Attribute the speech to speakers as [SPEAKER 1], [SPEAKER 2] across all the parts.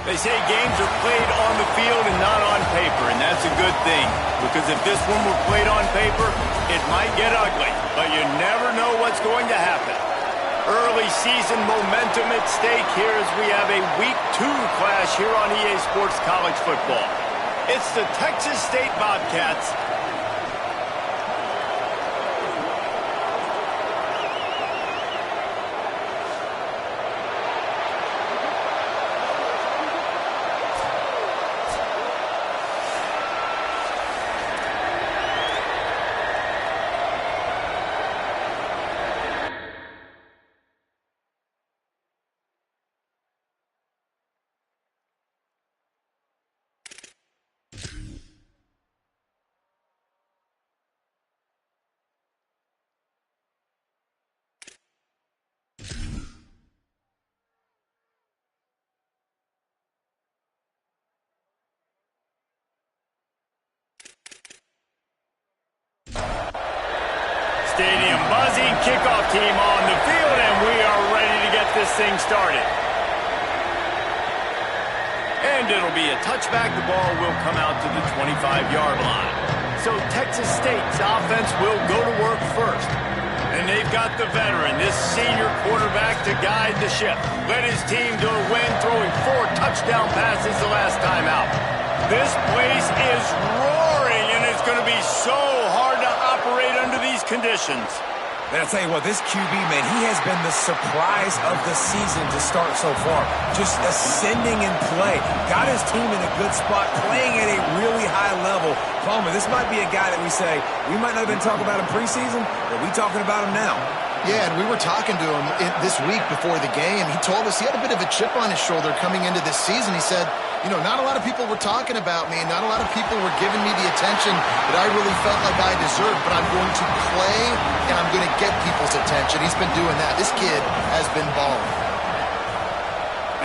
[SPEAKER 1] They say games are played on the field and not on paper, and that's a good thing. Because if this one were played on paper, it might get ugly. But you never know what's going to happen. Early season momentum at stake here as we have a Week 2 clash here on EA Sports College Football. It's the Texas State Bobcats Stadium buzzing, kickoff team on the field, and we are ready to get this thing started. And it'll be a touchback. The ball will come out to the 25-yard line. So Texas State's offense will go to work first. And they've got the veteran, this senior quarterback, to guide the ship. Led his team to a win, throwing 4 touchdown passes the last time out. This place is roaring, and it's going to be so hard to operate under these conditions.
[SPEAKER 2] Man, I'll tell you what, this QB, man, he has been the surprise of the season to start so far. Just ascending in play. Got his team in a good spot, playing at a really high level. Palmer, this might be a guy that we say, we might not have been talking about him preseason, but we talking about him now.
[SPEAKER 3] Yeah, and we were talking to him this week before the game. He told us he had a bit of a chip on his shoulder coming into this season. He said, you know, not a lot of people were talking about me. Not a lot of people were giving me the attention that I really felt like I deserved. But I'm going to play, and I'm going to get people's attention. He's been doing that. This kid has been balling.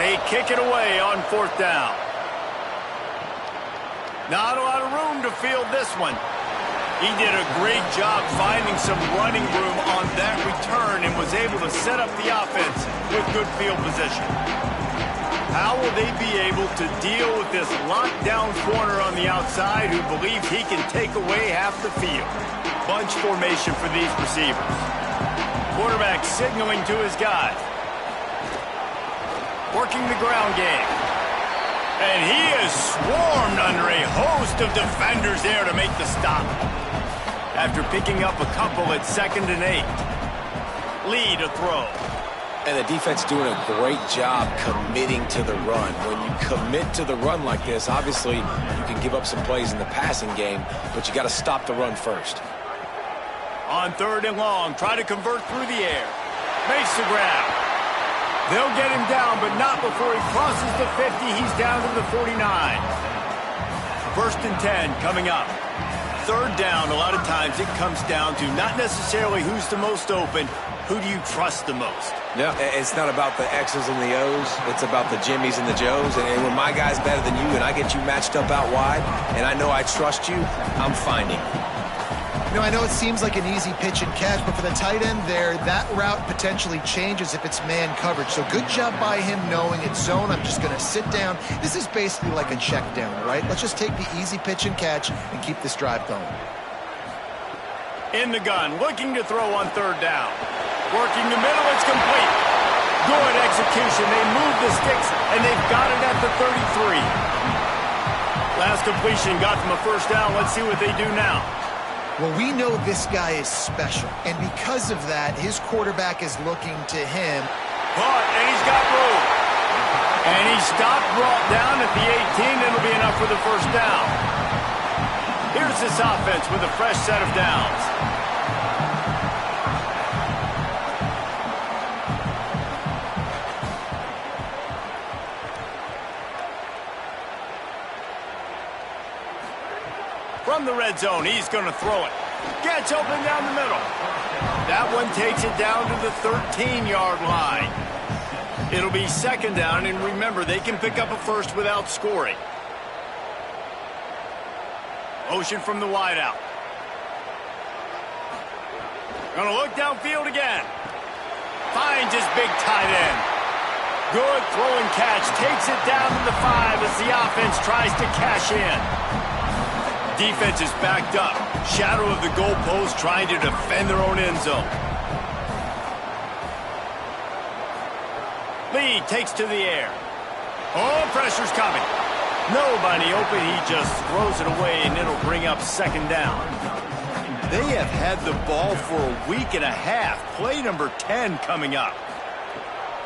[SPEAKER 1] They kick it away on 4th down. Not a lot of room to field this one. He did a great job finding some running room on that return and was able to set up the offense with good field position. How will they be able to deal with this lockdown corner on the outside who believes he can take away half the field? Bunch formation for these receivers. Quarterback signaling to his guys. Working the ground game. And he is swarmed under a host of defenders there to make the stop. After picking up a couple at 2nd and 8. Lee to throw.
[SPEAKER 2] And the defense doing a great job committing to the run. When you commit to the run like this, obviously you can give up some plays in the passing game, but you got to stop the run first.
[SPEAKER 1] On 3rd and long, try to convert through the air. Makes the grab. They'll get him down, but not before he crosses the 50. He's down to the 49. 1st and 10 coming up. 3rd down, a lot of times it comes down to not necessarily who's the most open, who do you trust the most?
[SPEAKER 2] Yeah, it's not about the X's and the O's. It's about the Jimmys and the Joes. And when my guy's better than you and I get you matched up out wide and I know I trust you, I'm finding.
[SPEAKER 3] You know, I know it seems like an easy pitch and catch, but for the tight end there, that route potentially changes if it's man coverage. So good job by him knowing it's zone. I'm just going to sit down. This is basically like a check down, right? Let's just take the easy pitch and catch and keep this drive going.
[SPEAKER 1] In the gun, looking to throw on 3rd down. Working the middle, it's complete. Good execution. They move the sticks, and they've got it at the 33. Last completion got them a 1st down. Let's see what they do now.
[SPEAKER 3] Well, we know this guy is special, and because of that, his quarterback is looking to him.
[SPEAKER 1] Caught, and he's got room. And he stopped, brought down at the 18. That'll be enough for the 1st down. Here's this offense with a fresh set of downs. From the red zone, he's going to throw it. Gets open down the middle. That one takes it down to the 13-yard line. It'll be 2nd down, and remember, they can pick up a 1st without scoring. Motion from the wideout. Going to look downfield again. Finds his big tight end. Good throwing catch. Takes it down to the 5 as the offense tries to cash in. Defense is backed up. Shadow of the goalpost trying to defend their own end zone. Lee takes to the air. Oh, pressure's coming. Nobody open. He just throws it away, and it'll bring up second down. They have had the ball for a week and a half. Play number 10 coming up.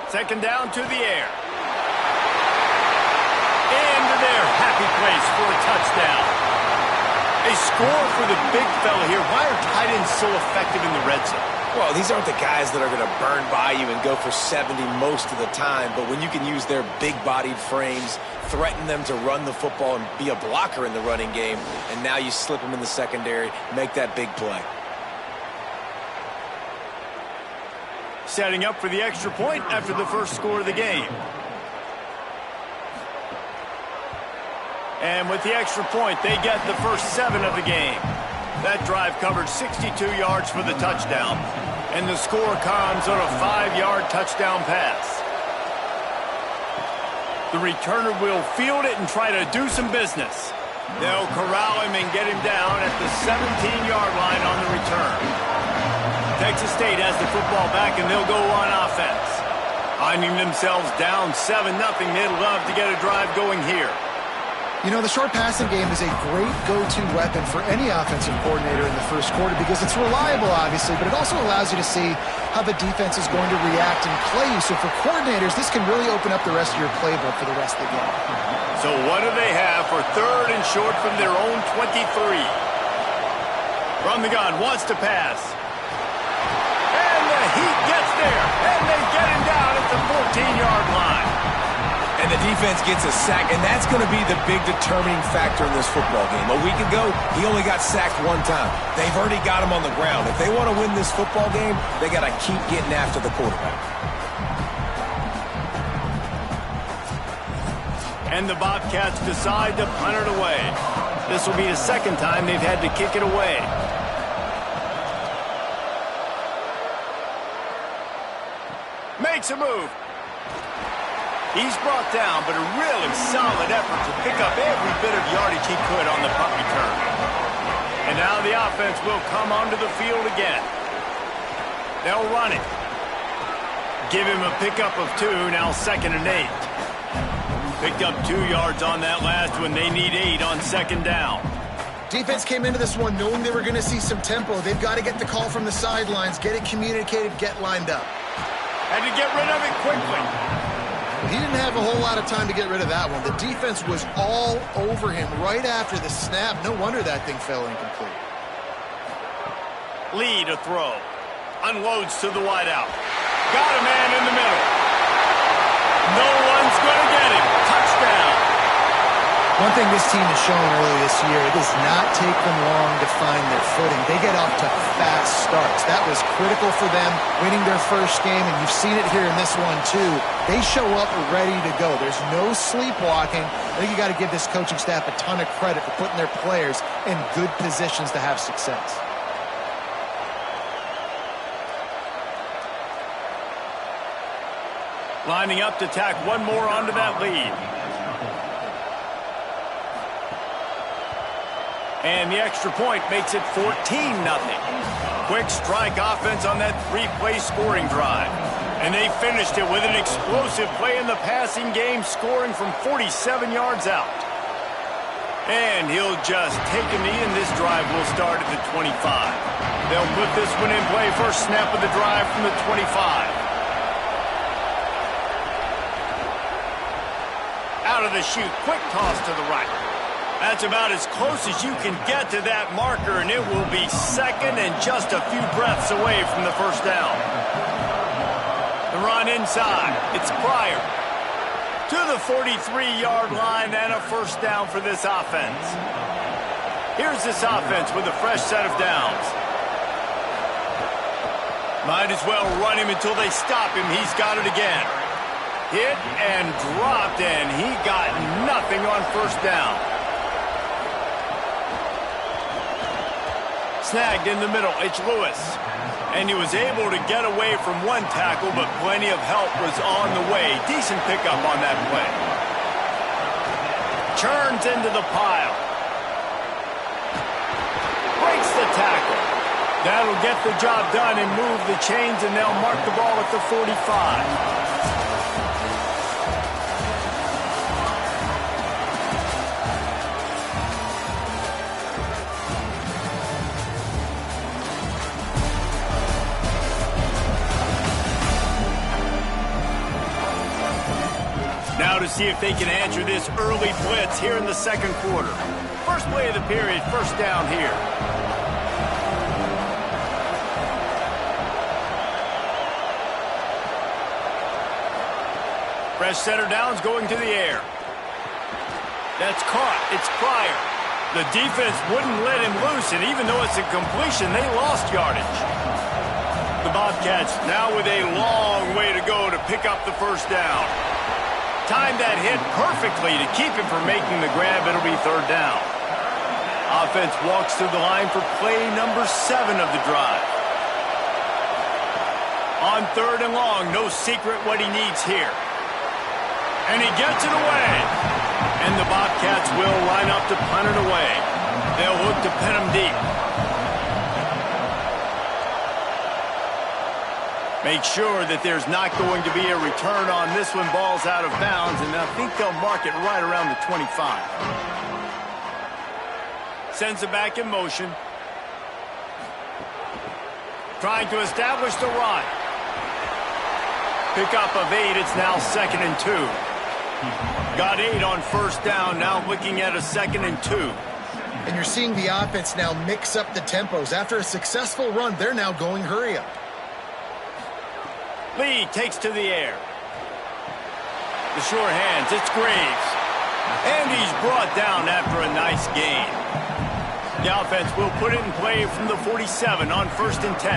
[SPEAKER 1] Second down to the air. Into their happy place for a touchdown. A score for the big fella here. Why are tight ends so effective in the red zone?
[SPEAKER 2] Well, these aren't the guys that are going to burn by you and go for 70 most of the time, but when you can use their big-bodied frames, threaten them to run the football and be a blocker in the running game, and now you slip them in the secondary, make that big play.
[SPEAKER 1] Setting up for the extra point after the first score of the game. And with the extra point, they get the first 7 of the game. That drive covered 62 yards for the touchdown, and the score comes on a 5-yard touchdown pass. The returner will field it and try to do some business. They'll corral him and get him down at the 17-yard line on the return. Texas State has the football back, and they'll go on offense. Finding themselves down 7-0, they'd love to get a drive going here.
[SPEAKER 3] You know, the short passing game is a great go-to weapon for any offensive coordinator in the first quarter because it's reliable, obviously, but it also allows you to see how the defense is going to react and play you. So for coordinators, this can really open up the rest of your playbook for the rest of the game.
[SPEAKER 1] So what do they have for third and short from their own 23? From the gun, wants to pass. And the Heat gets there, and they get him down at the 14-yard line.
[SPEAKER 2] And the defense gets a sack, and that's going to be the big determining factor in this football game. A week ago, he only got sacked 1 time. They've already got him on the ground. If they want to win this football game, they got to keep getting after the quarterback.
[SPEAKER 1] And the Bobcats decide to punt it away. This will be the second time they've had to kick it away. Makes a move. He's brought down, but a really solid effort to pick up every bit of yardage he could on the punt return. And now the offense will come onto the field again. They'll run it. Give him a pickup of 2, now 2nd and 8. Picked up 2 yards on that last one. They need 8 on 2nd down.
[SPEAKER 3] Defense came into this one knowing they were going to see some tempo. They've got to get the call from the sidelines, get it communicated, get lined up.
[SPEAKER 1] Had to get rid of it quickly.
[SPEAKER 3] He didn't have a whole lot of time to get rid of that one. The defense was all over him right after the snap. No wonder that thing fell incomplete.
[SPEAKER 1] Lee to throw. Unloads to the wideout. Got a man in the middle. No one's going to get him. Touchdown.
[SPEAKER 3] One thing this team has shown early this year, it does not take them long to find their footing. They get off to fast starts. That was critical for them winning their first game, and you've seen it here in this one too. They show up ready to go. There's no sleepwalking. I think you got to give this coaching staff a ton of credit for putting their players in good positions to have success.
[SPEAKER 1] Lining up to tack one more onto that lead. And the extra point makes it 14-0. Quick strike offense on that 3-play scoring drive. And they finished it with an explosive play in the passing game, scoring from 47 yards out. And he'll just take a knee, and this drive will start at the 25. They'll put this one in play. First snap of the drive from the 25. Out of the chute, quick toss to the right. That's about as close as you can get to that marker, and it will be second and just a few breaths away from the first down. The run inside. It's Pryor to the 43-yard line, and a first down for this offense. Here's this offense with a fresh set of downs. Might as well run him until they stop him. He's got it again. Hit and dropped, and he got nothing on first down. Snagged in the middle. It's Lewis. And he was able to get away from one tackle, but plenty of help was on the way. Decent pickup on that play. Churns into the pile. Breaks the tackle. That'll get the job done and move the chains, and they'll mark the ball at the 45. Now to see if they can answer this early blitz here in the second quarter. First play of the period, first down here. Fresh center downs going to the air. That's caught. It's Pryor. The defense wouldn't let him loose, and even though it's a completion, they lost yardage. The Bobcats now with a long way to go to pick up the first down. Timed that hit perfectly to keep him from making the grab. It'll be third down. Offense walks to the line for play number 7 of the drive. On third and long, no secret what he needs here. And he gets it away. And the Bobcats will line up to punt it away. They'll look to pin him deep. Make sure that there's not going to be a return on this one. Ball's out of bounds, and I think they'll mark it right around the 25. Sends it back in motion. Trying to establish the run. Pickup of 8. It's now 2nd and 2. Got 8 on first down. Now looking at a 2nd and 2.
[SPEAKER 3] And you're seeing the offense now mix up the tempos. After a successful run, they're now going hurry up.
[SPEAKER 1] Lee takes to the air. The sure hands, it's Graves. And he's brought down after a nice gain. The offense will put it in play from the 47 on 1st and 10.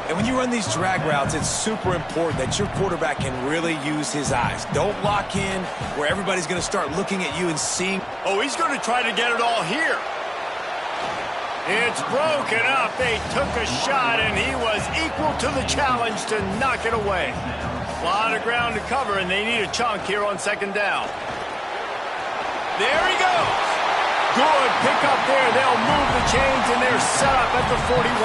[SPEAKER 2] And when you run these drag routes, it's super important that your quarterback can really use his eyes. Don't lock in where everybody's going to start looking at you and seeing.
[SPEAKER 1] Oh, he's going to try to get it all here. It's broken up. They took a shot, and he was equal to the challenge to knock it away. A lot of ground to cover, and they need a chunk here on 2nd down. There he goes. Good pickup there. They'll move the chains, and they're set up at the 41.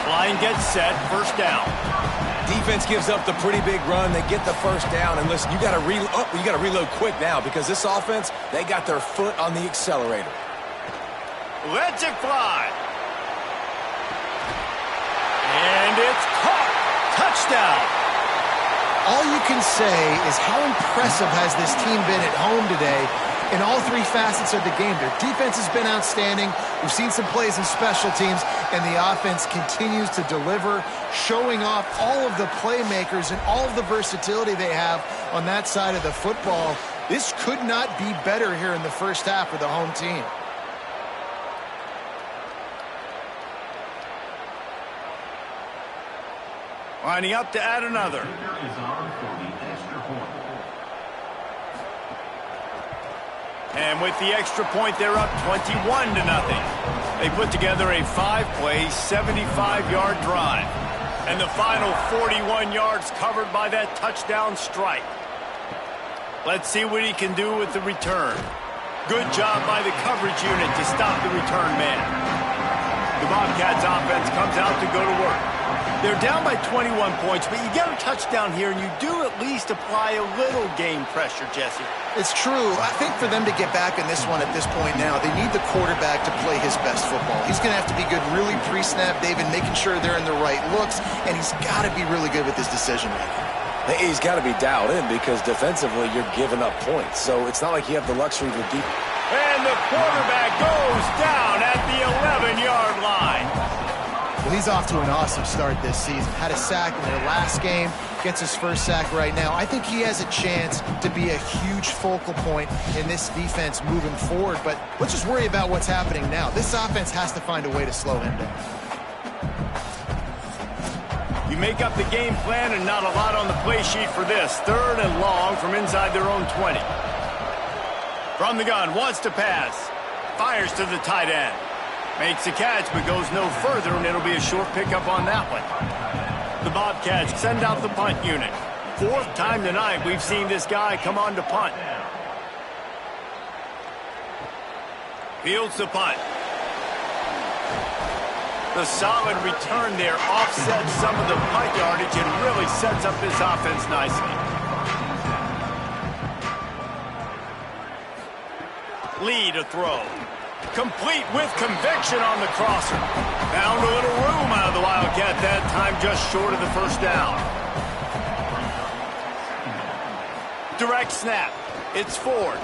[SPEAKER 1] Line gets set. First down.
[SPEAKER 2] Defense gives up the pretty big run. They get the first down, and listen, you got to reload quick now because this offense, they got their foot on the accelerator.
[SPEAKER 1] Lets it fly. And it's caught. Touchdown.
[SPEAKER 3] All you can say is how impressive has this team been at home today in all 3 facets of the game. Their defense has been outstanding. We've seen some plays in special teams, and the offense continues to deliver, showing off all of the playmakers and all of the versatility they have on that side of the football. This could not be better here in the first half for the home team.
[SPEAKER 1] Lining up to add another. And with the extra point, they're up 21-0. They put together a 5-play, 75-yard drive. And the final 41 yards covered by that touchdown strike. Let's see what he can do with the return. Good job by the coverage unit to stop the return man. The Bobcats offense comes out to go to work. They're down by 21 points, but you get a touchdown here, and you do at least apply a little game pressure, Jesse.
[SPEAKER 3] It's true. I think for them to get back in this one at this point now, they need the quarterback to play his best football. He's going to have to be good really pre-snap, David, making sure they're in the right looks, and he's got to be really good with his decision-making.
[SPEAKER 2] He's got to be dialed in because defensively you're giving up points. So it's not like you have the luxury to deep.
[SPEAKER 1] And the quarterback goes down at the 11-yard line.
[SPEAKER 3] Well, he's off to an awesome start this season. Had a sack in their last game, gets his first sack right now. I think he has a chance to be a huge focal point in this defense moving forward. But let's just worry about what's happening now. This offense has to find a way to slow him down.
[SPEAKER 1] You make up the game plan and not a lot on the play sheet for this. 3rd and long from inside their own 20. From the gun, wants to pass. Fires to the tight end. Makes the catch, but goes no further, and it'll be a short pickup on that one. The Bobcats send out the punt unit. Fourth time tonight we've seen this guy come on to punt. Fields the punt. The solid return there offsets some of the punt yardage and really sets up this offense nicely. Lee to throw. Complete with conviction on the crosser. Found a little room out of the Wildcat that time, just short of the first down. Direct snap. It's Ford.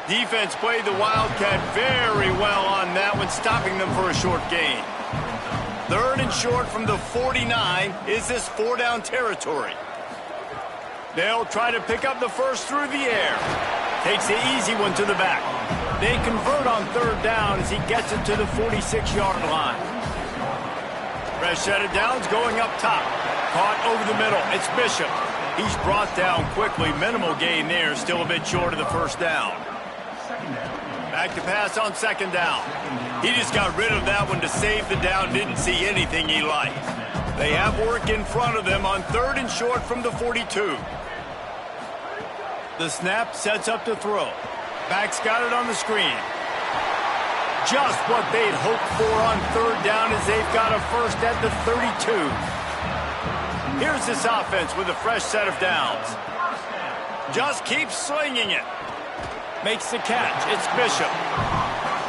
[SPEAKER 1] Defense played the Wildcat very well on that one, stopping them for a short gain. Third and short from the 49. Is this four-down territory? They'll try to pick up the first through the air. Takes the easy one to the back. They convert on third down as he gets it to the 46-yard line. Fresh set of downs going up top. Caught over the middle. It's Bishop. He's brought down quickly. Minimal gain there. Still a bit short of the first down. Back to pass on second down. He just got rid of that one to save the down. Didn't see anything he liked. They have work in front of them on third and short from the 42. The snap sets up to throw. Back's got it on the screen. Just what they'd hoped for on third down as they've got a first at the 32. Here's this offense with a fresh set of downs. Just keeps slinging it. Makes the catch. It's Bishop.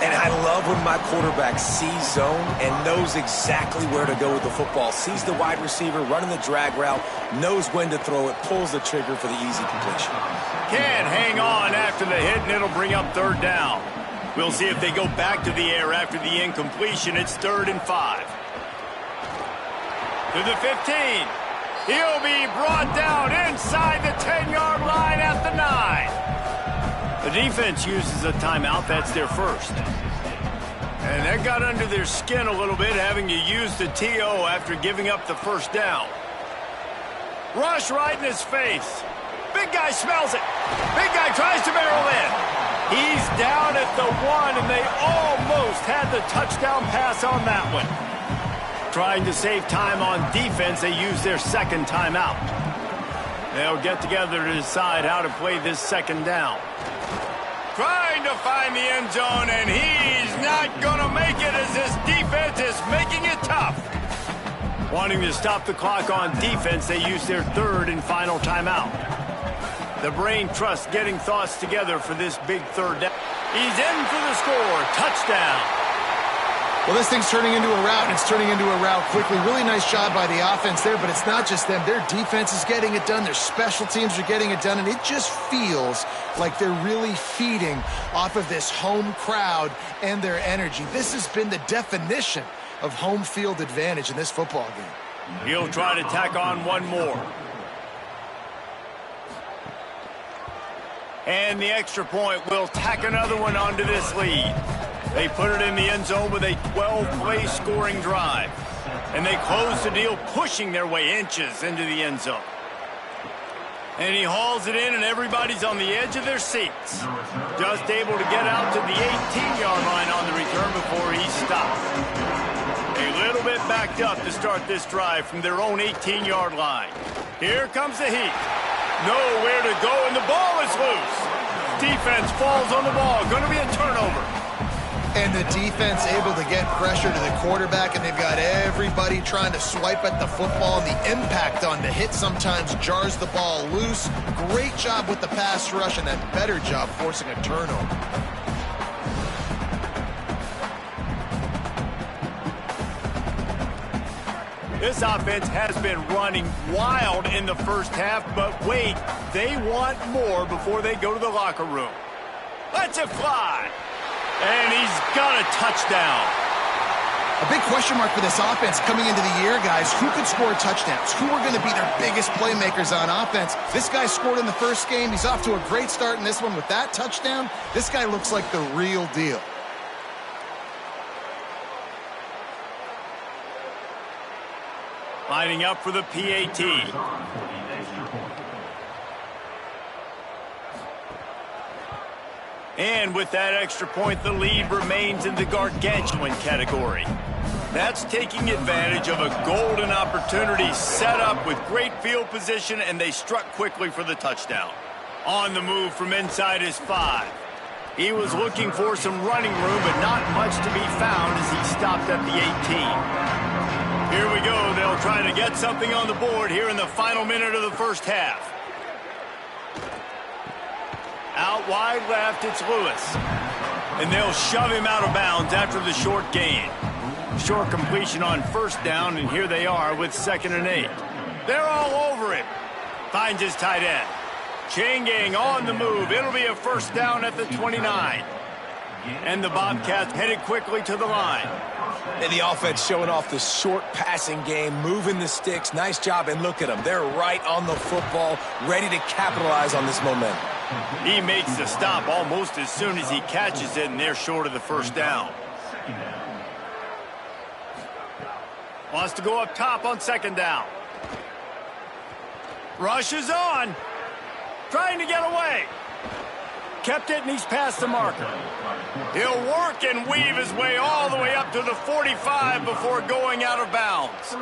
[SPEAKER 2] And I love when my quarterback sees zone and knows exactly where to go with the football. Sees the wide receiver running the drag route, knows when to throw it, pulls the trigger for the easy completion.
[SPEAKER 1] Can't hang on after the hit, and it'll bring up third down. We'll see if they go back to the air after the incompletion. It's 3rd and 5. To the 15. He'll be brought down inside the 10-yard line at the 9. The defense uses a timeout. That's their first. And that got under their skin a little bit, having to use the TO after giving up the first down. Rush right in his face. Big guy smells it. Big guy tries to barrel in. He's down at the 1, and they almost had the touchdown pass on that one. Trying to save time on defense, they use their second timeout. They'll get together to decide how to play this second down. Trying to find the end zone, and he's not going to make it as this defense is making it tough. Wanting to stop the clock on defense, they use their third and final timeout. The brain trust getting thoughts together for this big third down. He's in for the score. Touchdown.
[SPEAKER 3] Well, this thing's turning into a rout, and it's turning into a rout quickly. Really nice job by the offense there, but it's not just them. Their defense is getting it done. Their special teams are getting it done, and it just feels like they're really feeding off of this home crowd and their energy. This has been the definition of home field advantage in this football game.
[SPEAKER 1] He'll try to tack on one more. And the extra point will tack another one onto this lead. They put it in the end zone with a 12-play scoring drive. And they close the deal, pushing their way inches into the end zone. And he hauls it in, and everybody's on the edge of their seats. Just able to get out to the 18-yard line on the return before he stopped. A little bit backed up to start this drive from their own 18-yard line. Here comes the heat. Nowhere to go, and the ball is loose. Defense falls on the ball. Going to be a turnover.
[SPEAKER 3] And the defense able to get pressure to the quarterback, and they've got everybody trying to swipe at the football. And the impact on the hit sometimes jars the ball loose. Great job with the pass rush, and a better job forcing a turnover.
[SPEAKER 1] This offense has been running wild in the first half, but wait, they want more before they go to the locker room. Lets it fly. And he's got a touchdown.
[SPEAKER 3] A big question mark for this offense coming into the year, guys. Who could score touchdowns? Who are going to be their biggest playmakers on offense? This guy scored in the first game. He's off to a great start in this one with that touchdown. This guy looks like the real deal.
[SPEAKER 1] Lining up for the PAT. And with that extra point, the lead remains in the gargantuan category. That's taking advantage of a golden opportunity set up with great field position, and they struck quickly for the touchdown. On the move from inside his 5. He was looking for some running room, but not much to be found as he stopped at the 18. Here we go. They'll try to get something on the board here in the final minute of the first half. Out wide left, it's Lewis. And they'll shove him out of bounds after the short gain. Short completion on first down, and here they are with 2nd and 8. They're all over him. Finds his tight end. Chain gang on the move. It'll be a first down at the 29. And the Bobcats headed quickly to the line.
[SPEAKER 2] And the offense showing off the short passing game, moving the sticks. Nice job, and look at them. They're right on the football, ready to capitalize on this momentum.
[SPEAKER 1] He makes the stop almost as soon as he catches it, and they're short of the first down. Wants to go up top on 2nd down. Rushes on. Trying to get away. Kept it, and he's past the marker. He'll work and weave his way all the way up to the 45 before going out of bounds.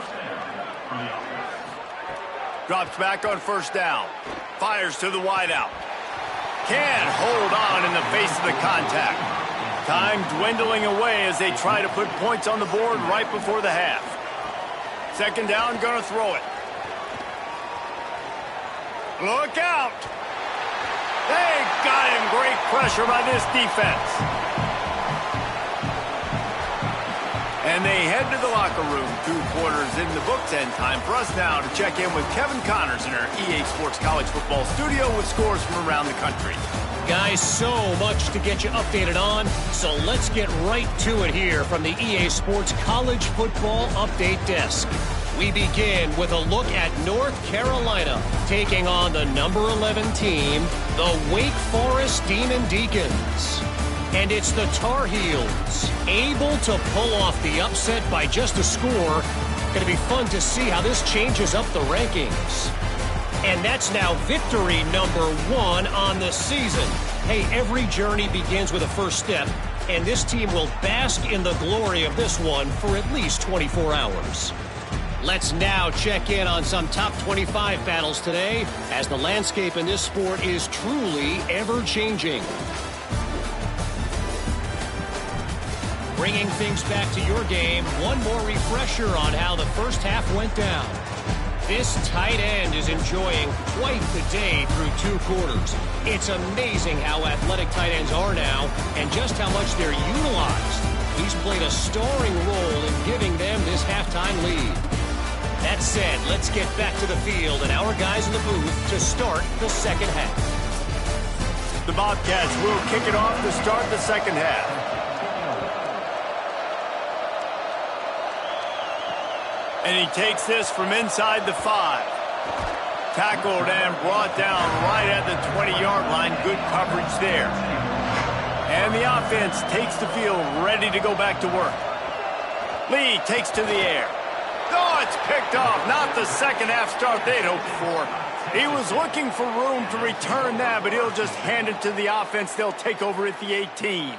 [SPEAKER 1] Drops back on first down. Fires to the wideout. Can't hold on in the face of the contact. Time dwindling away as they try to put points on the board right before the half. 2nd down, gonna throw it. Look out! They got him. Great pressure by this defense. And they head to the locker room. 2 quarters in the books, and time for us now to check in with Kevin Connors in our EA Sports College Football studio with scores from around the country.
[SPEAKER 4] Guys, so much to get you updated on, so let's get right to it here from the EA Sports College Football Update Desk. We begin with a look at North Carolina taking on the number 11 team, the Wake Forest Demon Deacons. And it's the Tar Heels able to pull off the upset by just a score. Going to be fun to see how this changes up the rankings. And that's now victory number 1 on the season. Hey, every journey begins with a first step, and this team will bask in the glory of this one for at least 24 hours. Let's now check in on some top 25 battles today, as the landscape in this sport is truly ever-changing. Bringing things back to your game, one more refresher on how the first half went down. This tight end is enjoying quite the day through 2 quarters. It's amazing how athletic tight ends are now and just how much they're utilized. He's played a starring role in giving them this halftime lead. That said, let's get back to the field and our guys in the booth to start the second half.
[SPEAKER 1] The Bobcats will kick it off to start the second half. And he takes this from inside the 5. Tackled and brought down right at the 20-yard line. Good coverage there. And the offense takes the field, ready to go back to work. Lee takes to the air. Oh, it's picked off. Not the second half start they'd hoped for. He was looking for room to return that, but he'll just hand it to the offense. They'll take over at the 18.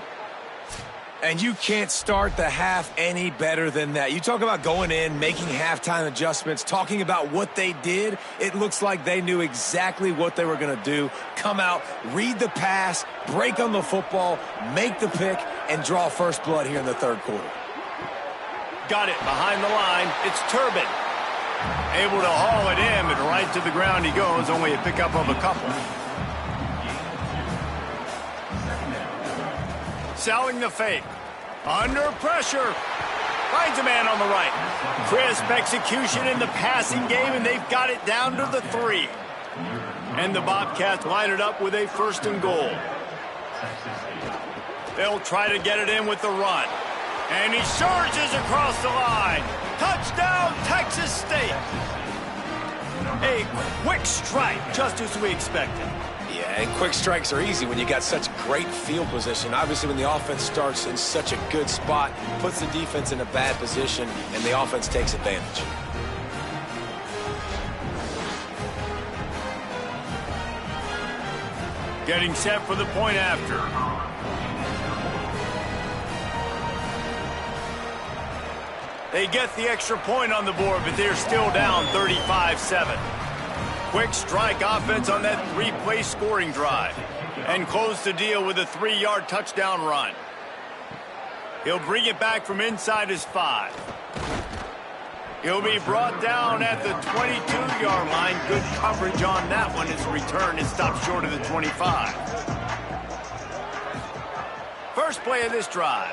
[SPEAKER 2] And you can't start the half any better than that. You talk about going in, making halftime adjustments, talking about what they did. It looks like they knew exactly what they were going to do. Come out, read the pass, break on the football, make the pick, and draw first blood here in the third quarter.
[SPEAKER 1] Got it behind the line. It's Turbin. Able to haul it in, but right to the ground he goes. Only a pickup of a couple. Selling the fake. Under pressure. Finds a man on the right. Crisp execution in the passing game, and they've got it down to the 3. And the Bobcats line it up with a 1st and goal. They'll try to get it in with the run. And he surges across the line. Touchdown, Texas State. A quick strike, just as we expected.
[SPEAKER 2] Yeah, and quick strikes are easy when you got such great field position. Obviously, when the offense starts in such a good spot, puts the defense in a bad position, and the offense takes advantage.
[SPEAKER 1] Getting set for the point after. They get the extra point on the board, but they're still down 35-7. Quick strike offense on that three-play scoring drive. And close the deal with a 3-yard touchdown run. He'll bring it back from inside his 5. He'll be brought down at the 22-yard line. Good coverage on that one. His return is stopped short of the 25. First play of this drive.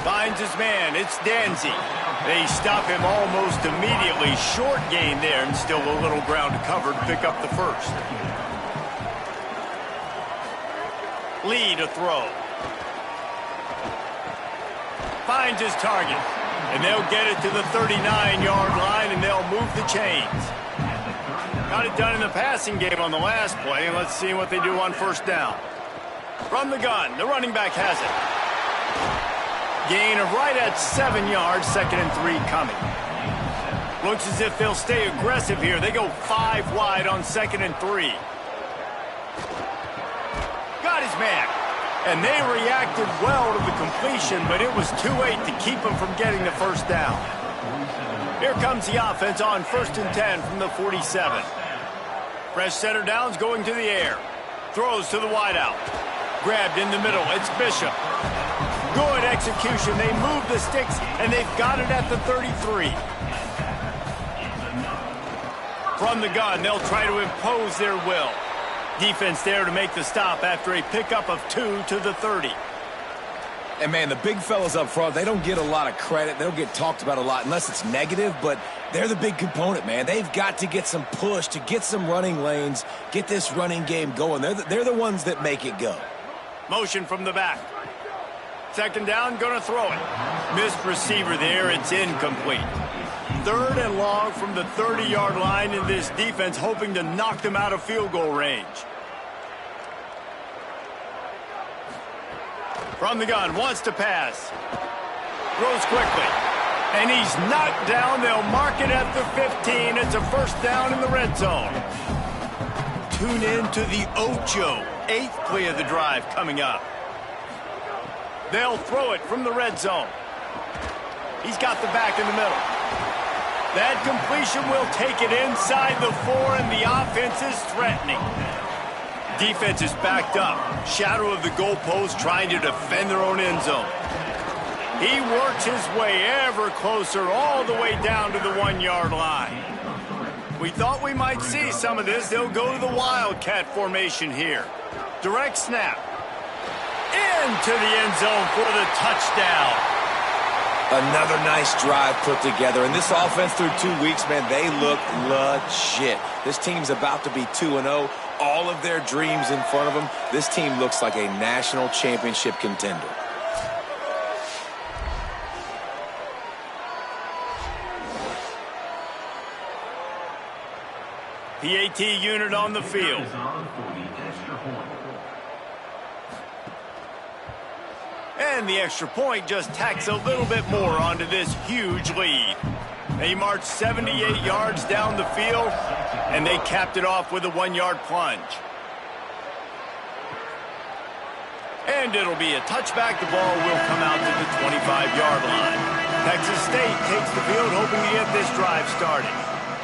[SPEAKER 1] Finds his man. It's Danzy. They stop him almost immediately. Short gain there, and still a little ground to cover to pick up the first. Lee to throw. Finds his target. And they'll get it to the 39-yard line, and they'll move the chains. Got it done in the passing game on the last play, and let's see what they do on first down. From the gun, the running back has it. Gain of right at 7 yards, 2nd and 3 coming. Looks as if they'll stay aggressive here. They go 5 wide on 2nd and 3. Got his man. And they reacted well to the completion, but it was too late to keep him from getting the first down. Here comes the offense on 1st and 10 from the 47. Fresh center downs going to the air. Throws to the wideout. Grabbed in the middle. It's Bishop. Good execution. They move the sticks, and they've got it at the 33. From the gun, they'll try to impose their will. Defense there to make the stop after a pickup of 2 to the 30.
[SPEAKER 2] And, man, the big fellas up front, they don't get a lot of credit. They don't get talked about a lot unless it's negative, but they're the big component, man. They've got to get some push, to get some running lanes, get this running game going. They're the ones that make it go.
[SPEAKER 1] Motion from the back. 2nd down, going to throw it. Missed receiver there. It's incomplete. 3rd and long from the 30-yard line, in this defense hoping to knock them out of field goal range. From the gun, wants to pass. Throws quickly. And he's knocked down. They'll mark it at the 15. It's a first down in the red zone. Tune in to the Ocho. 8th play of the drive coming up. They'll throw it from the red zone. He's got the back in the middle. That completion will take it inside the 4, and the offense is threatening. Defense is backed up. Shadow of the goalpost, trying to defend their own end zone. He works his way ever closer all the way down to the 1-yard line. We thought we might see some of this. They'll go to the Wildcat formation here. Direct snap. Into the end zone for the touchdown.
[SPEAKER 2] Another nice drive put together. And this offense through 2 weeks, man, they look legit. This team's about to be 2-0. All of their dreams in front of them. This team looks like a national championship contender.
[SPEAKER 1] PAT unit on the field. And the extra point just tacks a little bit more onto this huge lead. They marched 78 yards down the field, and they capped it off with a 1-yard plunge. And it'll be a touchback. The ball will come out to the 25-yard line. Texas State takes the field, hoping to get this drive started.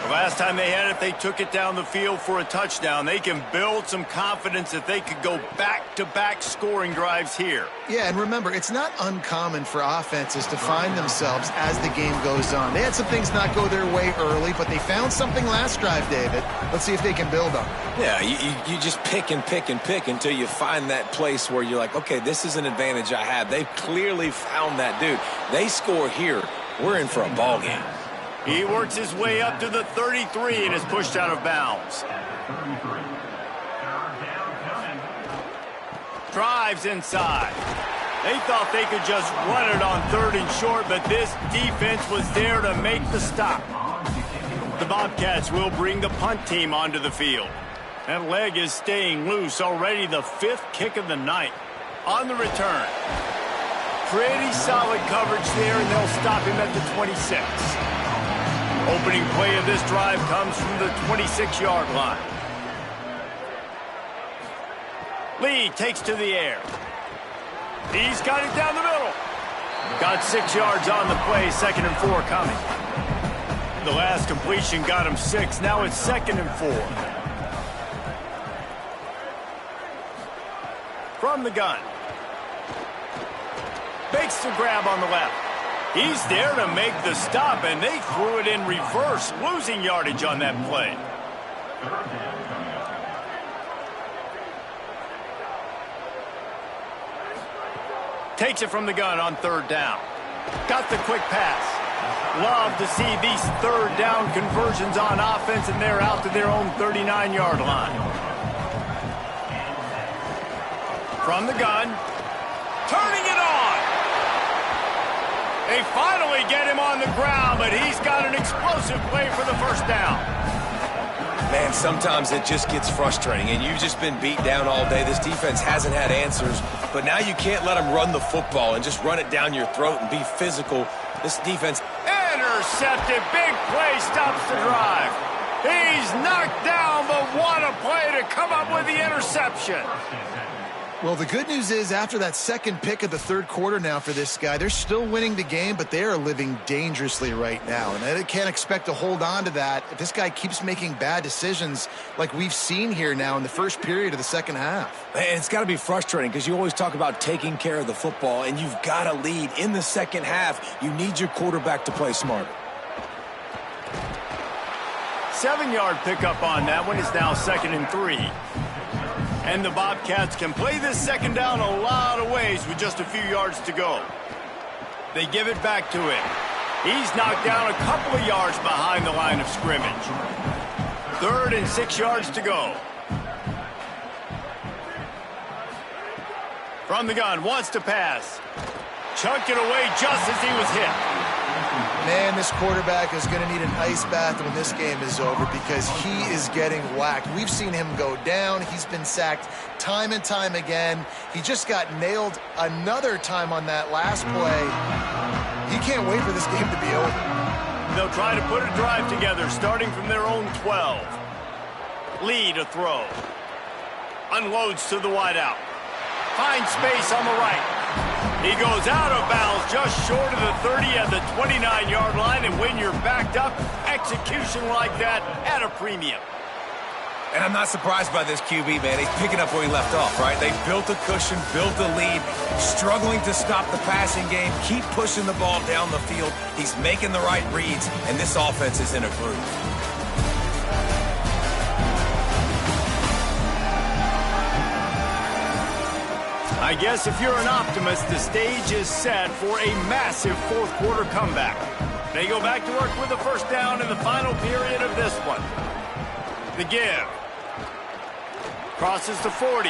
[SPEAKER 1] The last time they had it, they took it down the field for a touchdown. They can build some confidence that they could go back-to-back scoring drives here.
[SPEAKER 3] Yeah, and remember, it's not uncommon for offenses to find themselves as the game goes on. They had some things not go their way early, but they found something last drive, David. Let's see if they can build on it.
[SPEAKER 2] Yeah, you just pick and pick and pick until you find that place where you're like, okay, this is an advantage I have. They've clearly found that dude. They score here, we're in for a ball game.
[SPEAKER 1] He works his way up to the 33 and is pushed out of bounds. Drives inside. They thought they could just run it on 3rd and short, but this defense was there to make the stop. The Bobcats will bring the punt team onto the field. That leg is staying loose, already the 5th kick of the night. On the return. Pretty solid coverage there, and they'll stop him at the 26. Opening play of this drive comes from the 26-yard line. Lee takes to the air. He's got it down the middle. Got 6 yards on the play, 2nd and 4 coming. The last completion got him 6. Now it's 2nd and 4. From the gun. Makes the grab on the left. He's there to make the stop, and they threw it in reverse, losing yardage on that play. Takes it from the gun on 3rd down. Got the quick pass. Love to see these 3rd down conversions on offense, and they're out to their own 39-yard line. From the gun. Turning it on. They finally get him on the ground, but he's got an explosive play for the 1st down.
[SPEAKER 2] Man, sometimes it just gets frustrating, and you've just been beat down all day. This defense hasn't had answers, but now you can't let them run the football and just run it down your throat and be physical. This defense...
[SPEAKER 1] Intercepted. Big play stops the drive. He's knocked down, but what a play to come up with the interception.
[SPEAKER 3] Well, the good news is after that 2nd pick of the 3rd quarter now for this guy, they're still winning the game, but they are living dangerously right now. And they can't expect to hold on to that if this guy keeps making bad decisions like we've seen here now in the 1st period of the 2nd half.
[SPEAKER 2] Man, it's got to be frustrating because you always talk about taking care of the football, and you've got to lead in the 2nd half. You need your quarterback to play smarter.
[SPEAKER 1] 7-yard pickup on that one is now 2nd and 3. And the Bobcats can play this 2nd down a lot of ways with just a few yards to go. They give it back to him. He's knocked down a couple of yards behind the line of scrimmage. 3rd and 6 yards to go. From the gun, wants to pass. Chunked it away just as he was hit.
[SPEAKER 3] Man, this quarterback is going to need an ice bath when this game is over because he is getting whacked. We've seen him go down. He's been sacked time and time again. He just got nailed another time on that last play. He can't wait for this game to be over.
[SPEAKER 1] They'll try to put a drive together, starting from their own 12. Lee to throw. Unloads to the wideout. Finds space on the right. He goes out of bounds just short of the 30 at the 29-yard line, and when you're backed up, execution like that at a premium.
[SPEAKER 2] And I'm not surprised by this QB, man. He's picking up where he left off, right? They built a cushion, built a lead, struggling to stop the passing game, keep pushing the ball down the field. He's making the right reads, and this offense is in a groove.
[SPEAKER 1] I guess if you're an optimist, the stage is set for a massive 4th quarter comeback. They go back to work with the 1st down in the final period of this one. The give. Crosses to 40.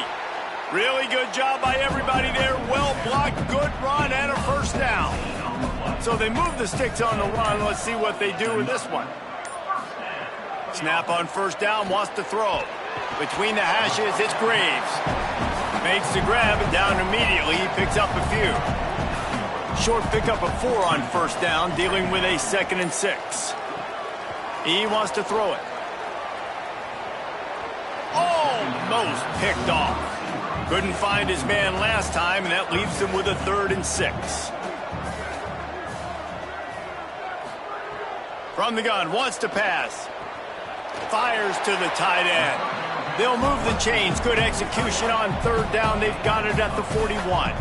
[SPEAKER 1] Really good job by everybody there. Well blocked, good run, and a 1st down. So they move the sticks on the run. Let's see what they do with this one. Snap on 1st down, wants to throw. Between the hashes, it's Graves. Makes the grab and down immediately. He picks up a few. Short pickup of 4 on 1st down, dealing with a 2nd and 6. He wants to throw it. Almost picked off. Couldn't find his man last time, and that leaves him with a 3rd and 6. From the gun, wants to pass. Fires to the tight end. They'll move the chains. Good execution on 3rd down. They've got it at the 41.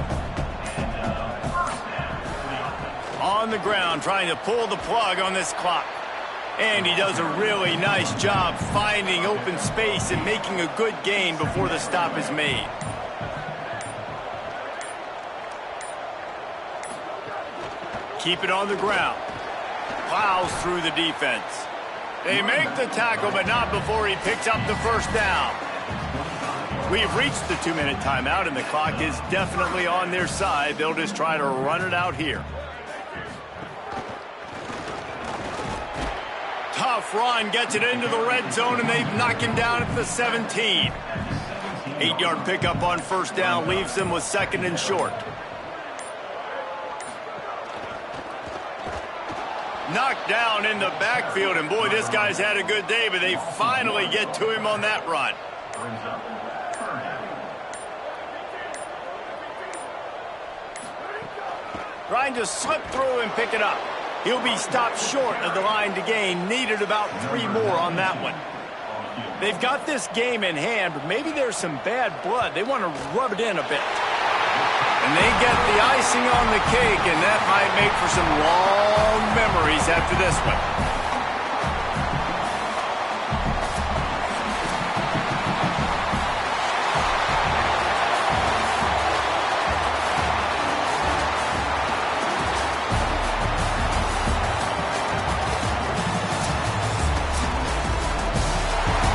[SPEAKER 1] On the ground, trying to pull the plug on this clock. And he does a really nice job finding open space and making a good gain before the stop is made. Keep it on the ground. Plows through the defense. They make the tackle, but not before he picks up the 1st down. We've reached the 2-minute timeout, and the clock is definitely on their side. They'll just try to run it out here. Tough run, gets it into the red zone, and they knock him down at the 17. 8-yard pickup on 1st down leaves them with 2nd and short. Knocked down in the backfield, and boy, this guy's had a good day, but they finally get to him on that run. trying to slip through and pick it up. He'll be stopped short of the line to gain. Needed about 3 more on that one. They've got this game in hand, but maybe there's some bad blood. They want to rub it in a bit. And they get the icing on the cake, and that might make for some long memories after this one.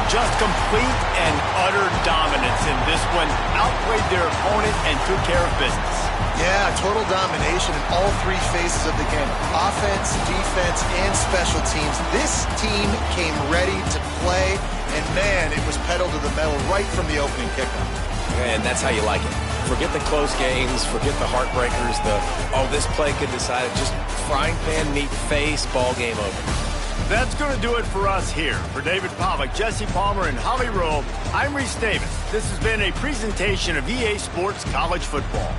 [SPEAKER 1] Just complete and utter dominance in this one. Outplayed their opponent and took care of business.
[SPEAKER 3] Yeah, total domination in all 3 phases of the game. Offense, defense, and special teams. This team came ready to play, and man, it was pedal to the metal right from the opening kickoff.
[SPEAKER 2] And that's how you like it. Forget the close games, forget the heartbreakers, this play could decide it. Just frying pan, meat face, ball game over.
[SPEAKER 1] That's going to do it for us here. For David Pollack, Jesse Palmer, and Holly Rowe, I'm Reese Davis. This has been a presentation of EA Sports College Football.